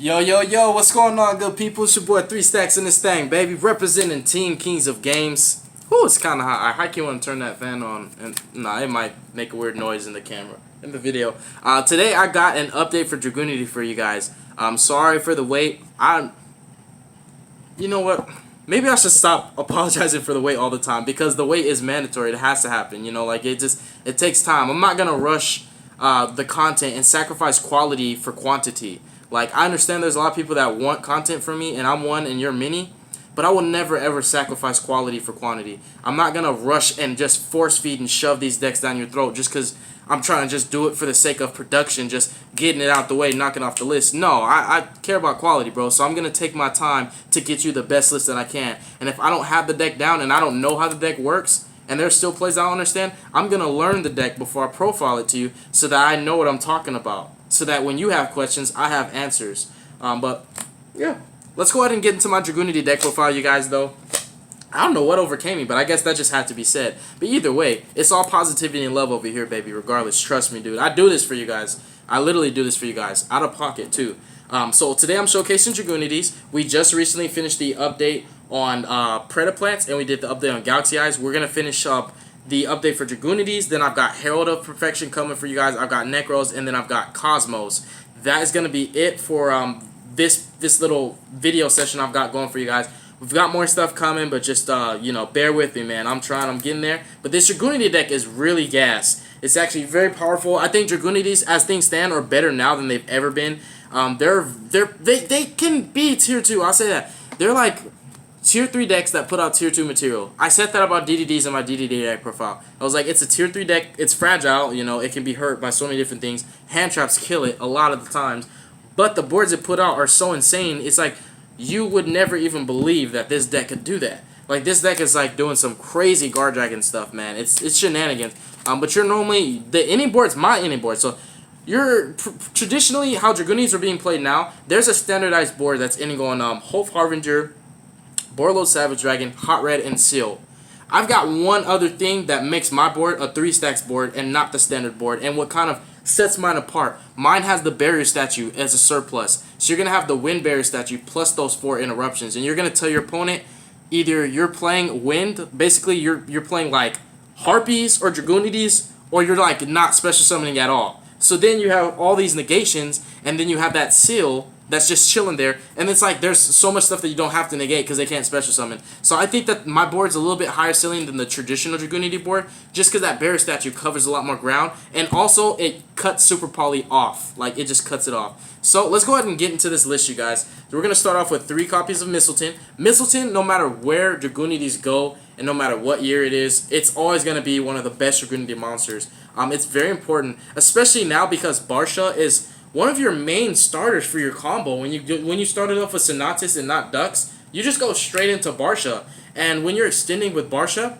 Yo, what's going on, good people? It's your boy 3 Stacks in this thing, baby. Representing Team Kings of Games. Whew, it's kind of hot. I highly want to turn that fan on. And nah, it might make a weird noise in the camera, in the video. Today, I got an update for DRAGUNITY for you guys. I'm sorry for the wait. You know what? Maybe I should stop apologizing for the wait all the time, because the wait is mandatory. It has to happen. You know, like it takes time. I'm not going to rush the content and sacrifice quality for quantity. Like, I understand there's a lot of people that want content from me, and I'm one and you're many, but I will never ever sacrifice quality for quantity. I'm not going to rush and just force feed and shove these decks down your throat just because I'm trying to just do it for the sake of production, just getting it out the way, knocking off the list. No, I care about quality, bro, so I'm going to take my time to get you the best list that I can. And if I don't have the deck down and I don't know how the deck works, and there's still plays I don't understand, I'm going to learn the deck before I profile it to you so that I know what I'm talking about. So that when you have questions, I have answers. But, yeah. Let's go ahead and get into my DRAGUNITY deck profile, you guys, though. I don't know what overcame me, but I guess that just had to be said. But either way, it's all positivity and love over here, baby, regardless. Trust me, dude. I do this for you guys. I literally do this for you guys. Out of pocket, too. So today I'm showcasing DRAGUNITYs. We just recently finished the update on Predaplants, and we did the update on Galaxy Eyes. We're going to finish up the update for DRAGUNITYs. Then I've got Herald of Perfection coming for you guys. I've got Necros, and then I've got Cosmos. That is going to be it for this little video session I've got going for you guys. We've got more stuff coming, but just you know, bear with me, man. I'm getting there. But this DRAGUNITY deck is really gas. It's actually very powerful. I think DRAGUNITYs, as things stand, are better now than they've ever been. They can be tier 2. I'll say that. They're like tier 3 decks that put out tier 2 material. I said that about DDDs in my DDD deck profile. I was like, it's a tier 3 deck. It's fragile. You know, it can be hurt by so many different things. Hand traps kill it a lot of the times. But the boards it put out are so insane. It's like you would never even believe that this deck could do that. Like, this deck is like doing some crazy guard dragon stuff, man. It's shenanigans. But you're normally the inning board's my inning board. So you're traditionally how DRAGUNITYs are being played now. There's a standardized board that's inning going Hope Harbinger, Borreload Savage Dragon, Hot Red, and Seal. I've got one other thing that makes my board a 3 stacks board and not the standard board, and what kind of sets mine apart. Mine has the barrier statue as a surplus. So you're going to have the wind barrier statue plus those 4 interruptions, and you're going to tell your opponent either you're playing wind, basically you're playing like Harpies or DRAGUNITYs, or you're like not special summoning at all. So then you have all these negations, and then you have that seal that's just chilling there, and it's like there's so much stuff that you don't have to negate because they can't special summon. So I think that my board's a little bit higher ceiling than the traditional DRAGUNITY board, just because that barrier statue covers a lot more ground, and also it cuts Super Poly off. Like, it just cuts it off. So let's go ahead and get into this list, you guys. So we're going to start off with 3 copies of Mistletoe. Mistletoe, no matter where DRAGUNITYs go, and no matter what year it is, it's always going to be one of the best DRAGUNITY monsters. It's very important, especially now because Barsha is one of your main starters for your combo. When you started off with Sonatus and not Ducks, you just go straight into Barsha. And when you're extending with Barsha,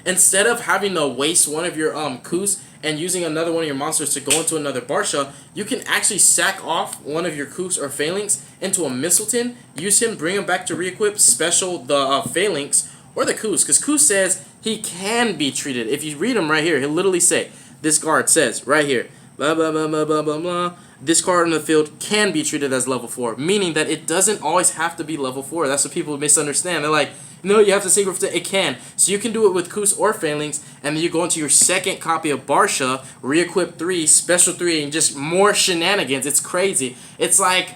instead of having to waste one of your Kus and using another one of your monsters to go into another Barsha, you can actually sack off one of your Kus or Phalanx into a Mistletoe, use him, bring him back to re-equip, special the Phalanx or the Kus, because Kus says he can be treated. If you read him right here, he'll literally say, this card says right here, blah, blah, blah, blah, blah, blah, blah. This card on the field can be treated as level 4, meaning that it doesn't always have to be level 4. That's what people misunderstand. They're like, no, you have to synchro for it can. So you can do it with Kus or Phalanx, and then you go into your second copy of Barsha, re-equip 3, special 3, and just more shenanigans. It's crazy. It's like,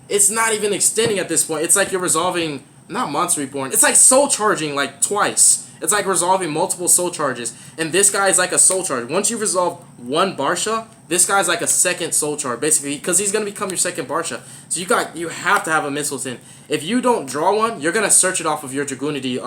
it's not even extending at this point. It's like you're resolving, not Monster Reborn, it's like soul charging like twice. It's like resolving multiple soul charges. And this guy is like a soul charge. Once you resolve one Barsha, this guy's like a second soul charge, basically, because he's going to become your second Barsha. So you have to have a Mistletoe. If you don't draw one, you're going to search it off of your DRAGUNITY.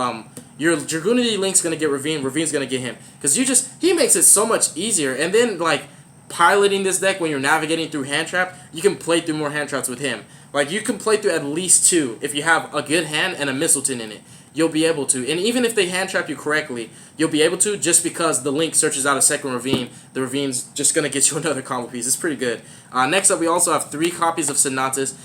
Your DRAGUNITY Link's going to get Ravine. Ravine's going to get him. Because he makes it so much easier. And then, like, piloting this deck when you're navigating through hand trap, you can play through more hand traps with him. Like, you can play through at least 2 if you have a good hand and a Mistletoe in it. You'll be able to. And even if they hand trap you correctly, you'll be able to, just because the Link searches out a second Ravine. The Ravine's just going to get you another combo piece. It's pretty good. Next up, we also have 3 copies of Sonatus.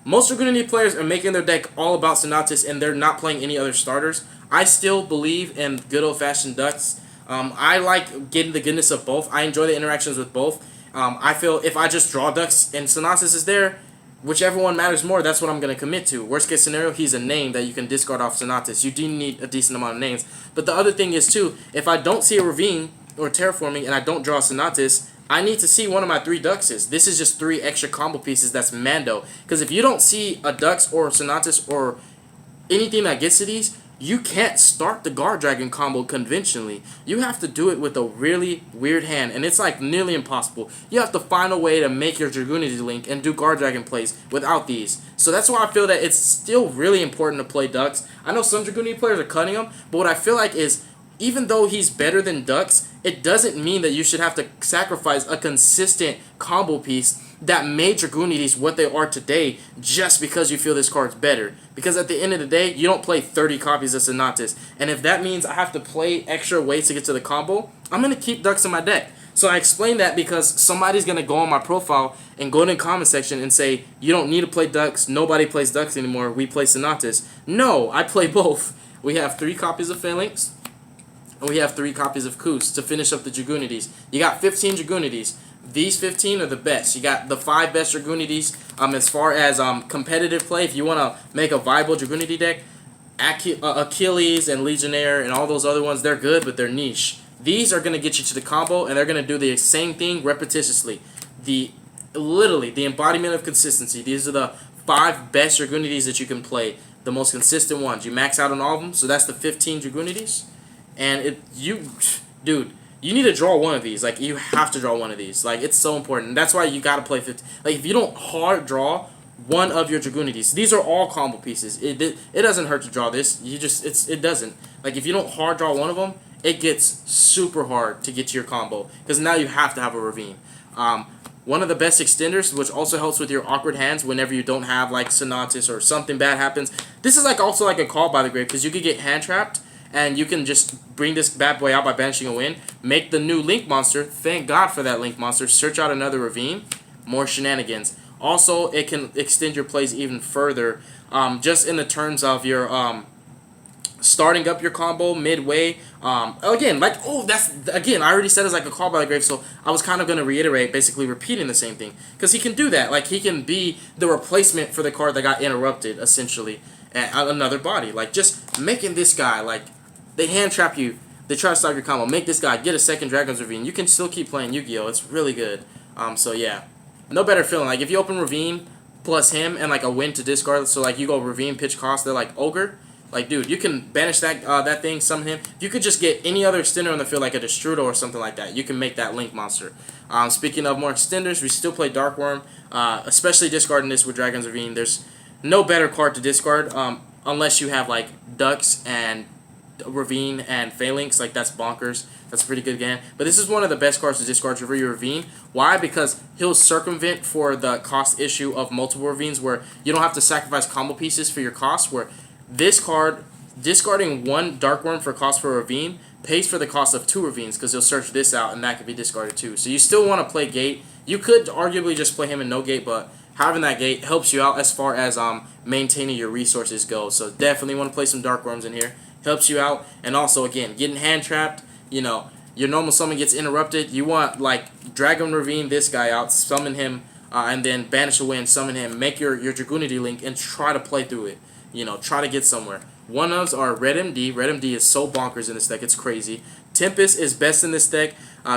Most DRAGUNITY players are making their deck all about Sonatus, and they're not playing any other starters. I still believe in good old-fashioned Ducks. I like getting the goodness of both. I enjoy the interactions with both. I feel if I just draw Ducks and Sonatus is there, whichever one matters more, that's what I'm going to commit to. Worst case scenario, he's a name that you can discard off Sonatus. You do need a decent amount of names. But the other thing is, too, if I don't see a Ravine or Terraforming and I don't draw Sonatus, I need to see one of my 3 Duxes. This is just 3 extra combo pieces that's Mando. Because if you don't see a Dux or Sonatus or anything that gets to these, you can't start the Guard Dragon combo conventionally. You have to do it with a really weird hand, and it's like nearly impossible. You have to find a way to make your Dragunity link and do Guard Dragon plays without these. So that's why I feel that it's still really important to play Dux. I know some Dragunity players are cutting him, but what I feel like is, even though he's better than Dux, it doesn't mean that you should have to sacrifice a consistent combo piece that made Dragunities what they are today just because you feel this card's better. Because at the end of the day, you don't play 30 copies of Sonatus. And if that means I have to play extra ways to get to the combo, I'm going to keep Dux in my deck. So I explain that because somebody's going to go on my profile and go in the comment section and say, you don't need to play Dux, nobody plays Dux anymore, we play Sonatus. No, I play both. We have 3 copies of Phalanx, and we have 3 copies of Kus to finish up the Dragunities. You got 15 Dragunities. These 15 are the best. You got the 5 best Dragunities. As far as competitive play, if you want to make a viable Dragunity deck, Achilles and Legionnaire and all those other ones, they're good, but they're niche. These are going to get you to the combo, and they're going to do the same thing repetitiously. Literally, the embodiment of consistency. These are the 5 best Dragunities that you can play. The most consistent ones. You max out on all of them, so that's the 15 Dragunities. And dude, you need to draw one of these. Like, you have to draw one of these. Like, it's so important. And that's why you gotta play 50. Like, if you don't hard draw one of your Dragunities, these are all combo pieces. It doesn't hurt to draw this. It doesn't. Like, if you don't hard draw one of them, it gets super hard to get to your combo. Because now you have to have a Ravine. One of the best extenders, which also helps with your awkward hands whenever you don't have, like, Sonatus or something bad happens. This is, like, also like a call by the grave, because you could get hand trapped, and you can just bring this bad boy out by banishing a win. Make the new Link monster. Thank God for that Link monster. Search out another Ravine. More shenanigans. Also, it can extend your plays even further. Just in the terms of your starting up your combo midway. Again, like, I already said it's like a call by the grave, so I was kind of going to reiterate, basically repeating the same thing. Because he can do that. Like, he can be the replacement for the card that got interrupted, essentially. At another body. Like, just making this guy, like, they hand trap you, they try to stop your combo, make this guy get a second Dragon's Ravine. You can still keep playing Yu-Gi-Oh! It's really good. So yeah, no better feeling. Like, if you open Ravine plus him and like a win to discard, so like you go Ravine, pitch cost, they're like Ogre. Like, dude, you can banish that thing, summon him. If you could just get any other extender on the field, like a Destrudo or something like that, you can make that Link monster. Speaking of more extenders, we still play Dark Worm, especially discarding this with Dragon's Ravine. There's no better card to discard unless you have like Dux and Ravine and Phalanx. Like, that's bonkers. That's a pretty good game. But this is one of the best cards to discard for your Ravine. Why? Because he'll circumvent for the cost issue of multiple Ravines, where you don't have to sacrifice combo pieces for your cost, where this card, discarding 1 Dark Worm for cost for a Ravine, pays for the cost of 2 Ravines, because he'll search this out and that could be discarded too. So you still want to play Gate. You could arguably just play him in no Gate, but having that Gate helps you out as far as maintaining your resources go. So definitely want to play some Dark Worms in here. Helps you out. And also, again, getting hand trapped, you know, your normal summon gets interrupted. You want, like, Dragon Ravine this guy out, summon him, and then banish a win, summon him, make your Dragunity link, and try to play through it. You know, try to get somewhere. One ofs are Red MD. Red MD is so bonkers in this deck, it's crazy. Tempest is best in this deck.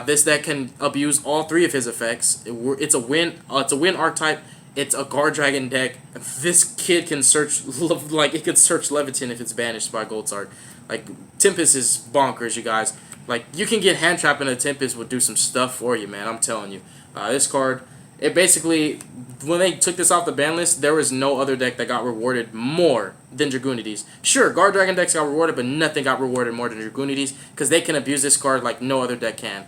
This deck can abuse all 3 of his effects. It's a win archetype. It's a Guard Dragon deck. This kid can search, like, it could search Leviathan if it's banished by Goldsart. Like, Tempest is bonkers, you guys. Like, you can get hand trap, and a Tempest would do some stuff for you, man. I'm telling you. This card, it basically, when they took this off the ban list, there was no other deck that got rewarded more than Dragunities. Sure, Guard Dragon decks got rewarded, but nothing got rewarded more than Dragunities, because they can abuse this card like no other deck can.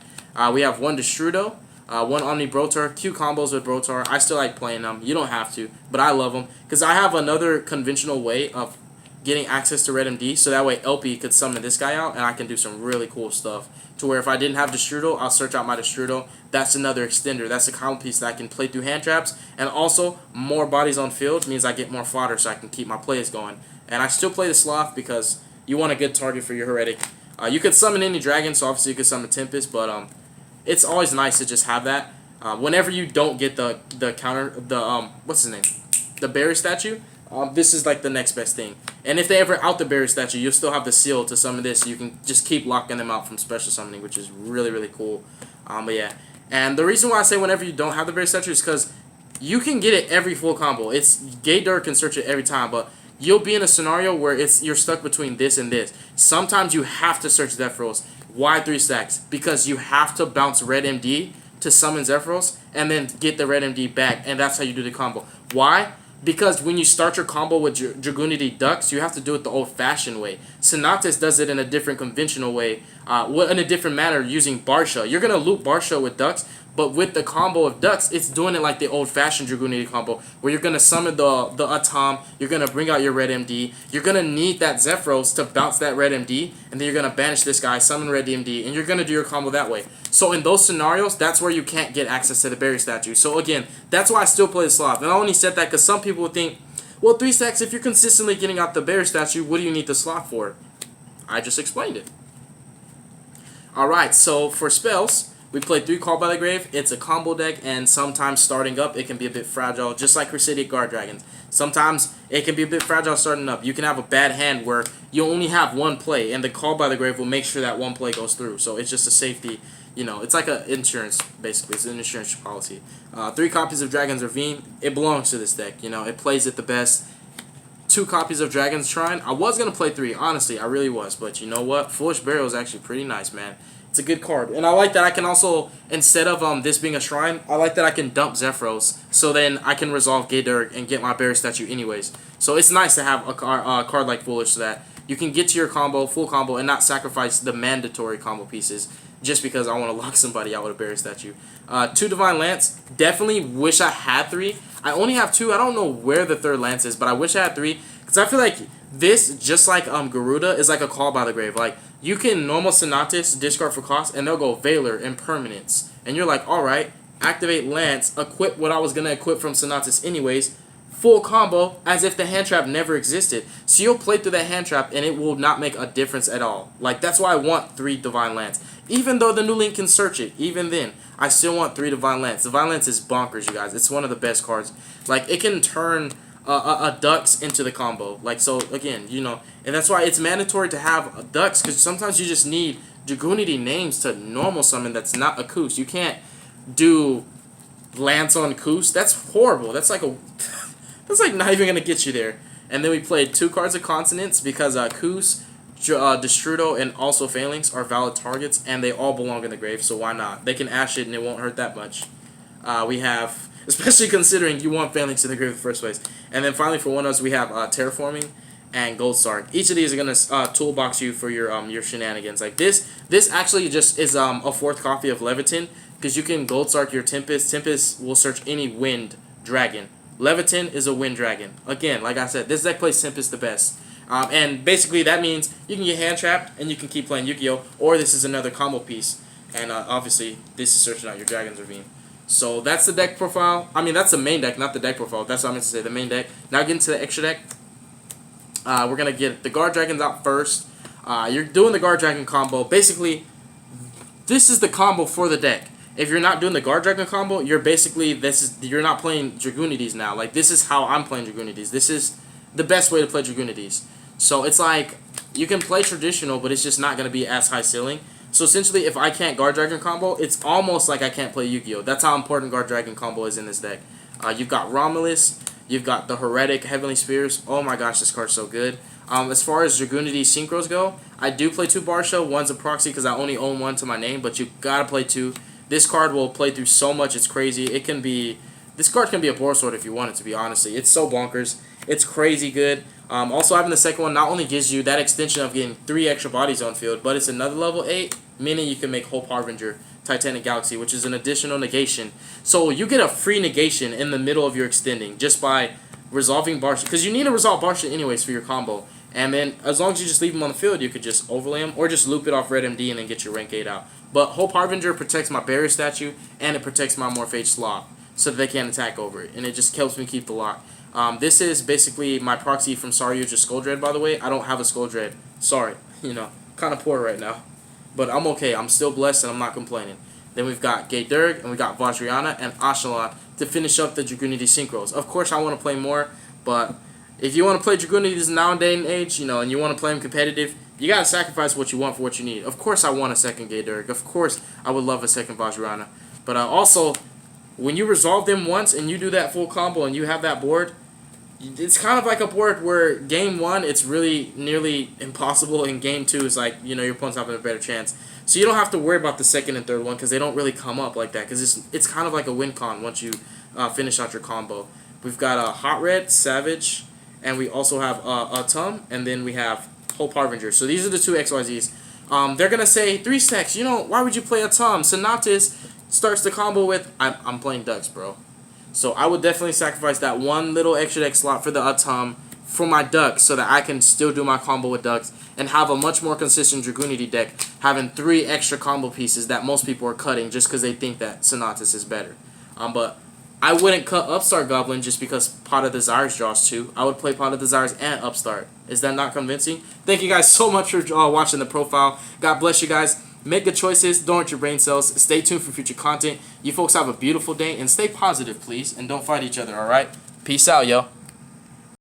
We have 1 Destrudo. 1 Omni Brotar, Q combos with Brotar. I still like playing them. You don't have to, but I love them because I have another conventional way of getting access to Red MD, so that way LP could summon this guy out, and I can do some really cool stuff. To where if I didn't have Destrudo, I'll search out my Destrudo. That's another extender. That's a combo piece that I can play through hand traps, and also more bodies on field means I get more fodder, so I can keep my plays going. And I still play the Sloth because you want a good target for your Heretic. You could summon any dragon, so obviously you could summon Tempest, but it's always nice to just have that. Whenever you don't get the what's his name, the barrier statue, this is like the next best thing. And if they ever out the barrier statue, you'll still have the seal to summon this. So you can just keep locking them out from special summoning, which is really, really cool. But yeah, and the reason why I say whenever you don't have the barrier statue is because you can get it every full combo. It's Gay Dirt can search it every time, but you'll be in a scenario where you're stuck between this and this. Sometimes you have to search Zephyros. Why 3 stacks? Because you have to bounce Red MD to summon Zephyros and then get the Red MD back, and that's how you do the combo. Why? Because when you start your combo with Dragunity Ducks, you have to do it the old-fashioned way. Sonatus does it in a different conventional way, in a different manner using Barsha. You're going to loop Barsha with Ducks, but with the combo of Ducks, it's doing it like the old-fashioned Dragunity combo, where you're going to summon the Atom, you're going to bring out your Red MD, you're going to need that Zephyros to bounce that Red MD, and then you're going to banish this guy, summon Red MD, and you're going to do your combo that way. So in those scenarios, that's where you can't get access to the Barrier Statue. So again, that's why I still play the Sloth. And I only said that because some people would think, well, 3 stacks, if you're consistently getting out the Barrier Statue, what do you need the Sloth for? I just explained it. Alright, so for spells, we played 3 Call by the Grave. It's a combo deck, and sometimes starting up, it can be a bit fragile, just like Crusadia Guard Dragons. Sometimes it can be a bit fragile starting up. You can have a bad hand where you only have one play, and the Call by the Grave will make sure that one play goes through. So it's just a safety, you know, it's like an insurance, basically. It's an insurance policy. 3 copies of Dragon's Ravine. It belongs to this deck, you know. It plays it the best. 2 copies of Dragon's Shrine. I was going to play 3, honestly. I really was. But you know what? Foolish Burial is actually pretty nice, man. It's a good card. And I like that I can also, instead of this being a shrine, I like that I can dump Zephyros. So then I can resolve Gay Dirt and get my Barrier Statue anyways. So it's nice to have a card like Foolish so that you can get to your combo, full combo, and not sacrifice the mandatory combo pieces just because I want to lock somebody out with a Barrier Statue. 2 Divine Lance. Definitely wish I had 3. I only have 2. I don't know where the 3rd Lance is, but I wish I had 3. Because I feel like this, just like Garuda, is like a Call by the Grave. Like, you can normal Sonatus, discard for cost, and they'll go Valor and Permanence. And you're like, alright, activate Lance, equip what I was going to equip from Sonatus anyways, full combo, as if the hand trap never existed. So you'll play through that hand trap, and it will not make a difference at all. Like, that's why I want 3 Divine Lance. Even though the new link can search it, even then, I still want 3 Divine Lance. Divine Lance is bonkers, you guys. It's one of the best cards. Like, it can turn a Ducks into the combo. Like, so, again, you know, and that's why it's mandatory to have Ducks, because sometimes you just need Dragunity names to normal summon that's not a Koos. You can't do Lance on Koos. That's horrible. That's like that's like not even going to get you there. And then we played 2 cards of Consonants because Koos, Destrudo, and also Phalanx are valid targets, and they all belong in the grave, so why not? They can ash it, and it won't hurt that much. We have, especially considering you want Phalanx in the grave in the first place. And then finally, for one-offs, we have Terraforming and Gold Sark. Each of these are going to toolbox you for your shenanigans. Like this actually just is a 4th copy of Leviathan, because you can Gold Sark your Tempest. Tempest will search any wind dragon. Leviathan is a wind dragon. Again, like I said, this deck plays Tempest the best. And basically that means you can get hand trapped and you can keep playing Yu-Gi-Oh! Or this is another combo piece. And obviously this is searching out your Dragon's Ravine. So that's the deck profile. I mean, that's the main deck, not the deck profile. That's what I meant to say, the main deck. Now getting to the extra deck. We're going to get the Guard Dragons out first. You're doing the Guard Dragon combo. Basically, this is the combo for the deck. If you're not doing the Guard Dragon combo, you're basically, you're not playing Dragunities now. Like, this is how I'm playing Dragunities. This is the best way to play Dragunities. So it's like, you can play traditional, but it's just not going to be as high ceiling. So essentially, if I can't Guard Dragon combo, it's almost like I can't play Yu-Gi-Oh! That's how important Guard Dragon combo is in this deck. You've got Romulus, you've got the Heretic Heavenly Spears. Oh my gosh, this card's so good. As far as Dragunity Synchros go, I do play 2 Barsha. One's a proxy because I only own 1 to my name, but you gotta play 2. This card will play through so much, it's crazy. It can be, this card can be a Boar Sword if you want it to be, honestly. It's so bonkers. It's crazy good. Also, having the second one not only gives you that extension of getting 3 extra bodies on field, but it's another level 8, meaning you can make Hope Harbinger, Titanic Galaxy, which is an additional negation. So you get a free negation in the middle of your extending just by resolving Barsha, because you need to resolve Barsha anyways for your combo. And then as long as you just leave him on the field, you could just overlay him or just loop it off Red MD and then get your rank 8 out. But Hope Harbinger protects my Barrier Statue and it protects my Morphage Sloth so that they can't attack over it. And it just helps me keep the lock. This is basically my proxy from Saryuja Skull by the way. I don't have a Skull Sorry. You know, kind of poor right now. But I'm okay. I'm still blessed and I'm not complaining. Then we've got Gay Durg, and we got Vajrayana and Ashalon to finish up the Dragunity synchros. Of course, I want to play more, but if you want to play Dragunities nowadays and age, you know, and you want to play them competitive, you gotta sacrifice what you want for what you need. Of course, I want a second Gay Durg. Of course, I would love a second Vajrayana. But also, when you resolve them once and you do that full combo and you have that board, it's kind of like a board where game 1 it's really nearly impossible, and game 2 is like, you know, your opponent's having a better chance. So you don't have to worry about the second and third one because they don't really come up like that, because it's kind of like a win con once you finish out your combo. We've got a Hot Red, Savage, and we also have a Tum, and then we have Hope Harbinger. So these are the 2 XYZs. They're going to say, 3 stacks, you know, why would you play a Tum? Sonatus starts the combo with, I'm playing Ducks, bro. So I would definitely sacrifice that one little extra deck slot for the Atom for my Ducks so that I can still do my combo with Ducks and have a much more consistent Dragunity deck, having 3 extra combo pieces that most people are cutting just because they think that Sonatus is better. But I wouldn't cut Upstart Goblin just because Pot of Desires draws 2. I would play Pot of Desires and Upstart. Is that not convincing? Thank you guys so much for watching the profile. God bless you guys. Make good choices. Don't hurt your brain cells. Stay tuned for future content. You folks have a beautiful day and stay positive, please. And don't fight each other, alright? Peace out, yo.